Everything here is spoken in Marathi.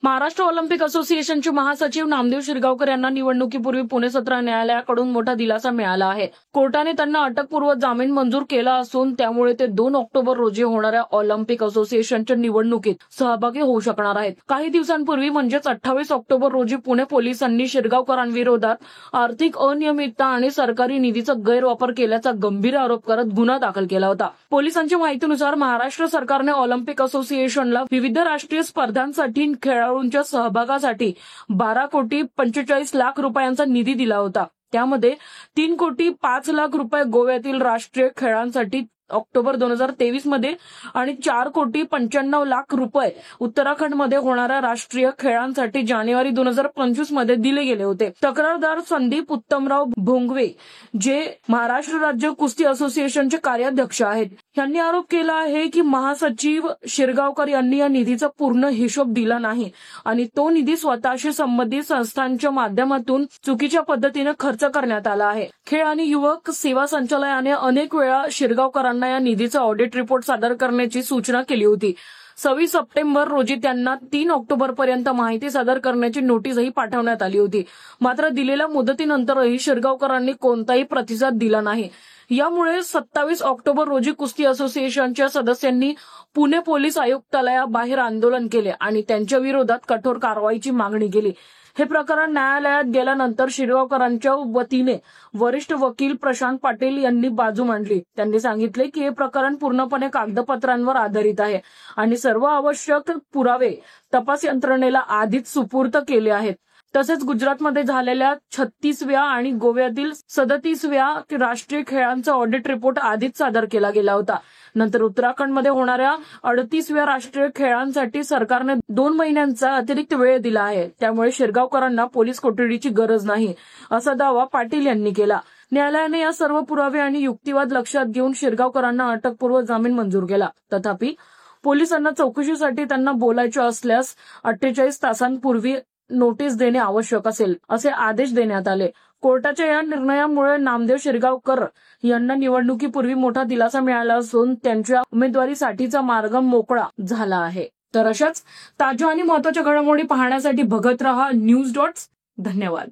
महाराष्ट्र ऑलिम्पिक असोसिएशनचे महासचिव नामदेव शिरगावकर यांना निवडणुकीपूर्वी पुणे सत्र न्यायालयाकडून मोठा दिलासा मिळाला आहे. कोर्टाने त्यांना अटकपूर्व जामीन मंजूर केला असून त्यामुळे ते 2 ऑक्टोबर रोजी होणाऱ्या ऑलिम्पिक असोसिएशनच्या निवडणुकीत सहभागी होऊ शकणार आहेत. काही दिवसांपूर्वी म्हणजेच 28 ऑक्टोबर रोजी पुणे पोलिसांनी शिरगावकरांविरोधात आर्थिक अनियमितता आणि सरकारी निधीचा गैरवापर केल्याचा गंभीर आरोप करत गुन्हा दाखल केला होता. पोलिसांच्या माहितीनुसार महाराष्ट्र सरकारने ऑलिम्पिक असोसिएशनला विविध राष्ट्रीय स्पर्धांसाठी खेळाडूंच्या सहभागासाठी 12 कोटी 45 लाख रुपयांचा निधी दिला होता. त्यामध्ये 3 कोटी 5 लाख रुपये गोव्यातील राष्ट्रीय खेळांसाठी ऑक्टोबर 2023 मध्ये आणि 4 कोटी 95 लाख रुपये उत्तराखंडमध्ये होणाऱ्या राष्ट्रीय खेळांसाठी जानेवारी 2025 मध्ये दिले गेले होते. तक्रारदार संदीप उत्तमराव भोंगवे, जे महाराष्ट्र राज्य कुस्ती असोसिएशनचे कार्याध्यक्ष आहेत, यांनी आरोप केला आहे की महासचिव शिरगावकर यांनी या निधीचा पूर्ण हिशोब दिला नाही आणि तो निधी स्वतःशी संबंधित संस्थांच्या माध्यमातून चुकीच्या पद्धतीने खर्च करण्यात आला आहे. खेळ आणि युवक सेवा संचालनालयाने अनेक वेळा शिरगावकरांना या निधीचा ऑडिट रिपोर्ट सादर करण्याची सूचना केली होती. 26 सप्टेंबर रोजी त्यांना 3 ऑक्टोबर पर्यंत माहिती सादर करण्याची नोटीसही पाठवण्यात आली होती. मात्र दिलेल्या मुदतीनंतरही शिरगावकरांनी कोणताही प्रतिसाद दिला नाही. यामुळे 27 ऑक्टोबर रोजी कुस्ती असोसिएशनच्या सदस्यांनी पुणे पोलीस आयुक्तालयाबाहेर आंदोलन केले आणि त्यांच्या विरोधात कठोर कारवाईची मागणी केली. हे प्रकरण न्यायालयात गेल्यानंतर शिरगावकरांच्या वतीने वरिष्ठ वकील प्रशांत पाटील यांनी बाजू मांडली. त्यांनी सांगितले की हे प्रकरण पूर्णपणे कागदपत्रांवर आधारित आहे आणि सर्व आवश्यक पुरावे तपास यंत्रणेला आधीच सुपूर्द केले आहेत. तसेच गुजरातमध्ये झालेल्या 36व्या आणि गोव्यातील 37व्या राष्ट्रीय खेळांचा ऑडिट रिपोर्ट आधीच सादर केला गेला होता. नंतर उत्तराखंडमध्ये होणाऱ्या 38व्या राष्ट्रीय खेळांसाठी सरकारने 2 महिन्यांचा अतिरिक्त वेळ दिला आहे. त्यामुळे शिरगावकरांना पोलीस कोठडीची गरज नाही, असा दावा पाटील यांनी केला. न्यायालयाने या सर्व पुरावे आणि युक्तिवाद लक्षात घेऊन शिरगावकरांना अटकपूर्व जामीन मंजूर केला. तथापि पोलिसांना चौकशीसाठी त्यांना बोलायचे असल्यास 48 तासांपूर्वी नोटीस देणे आवश्यक असेल, असे आदेश देण्यात आले. कोर्टाच्या या निर्णयामुळे नामदेव शिरगावकर यांना निवडणुकीपूर्वी मोठा दिलासा मिळाला असून त्यांच्या उमेदवारीसाठीचा मार्ग मोकळा झाला आहे. तर अशाच ताज्या आणि महत्त्वाच्या घडामोडी पाहण्यासाठी बघत रहा न्यूज डॉट्स. धन्यवाद.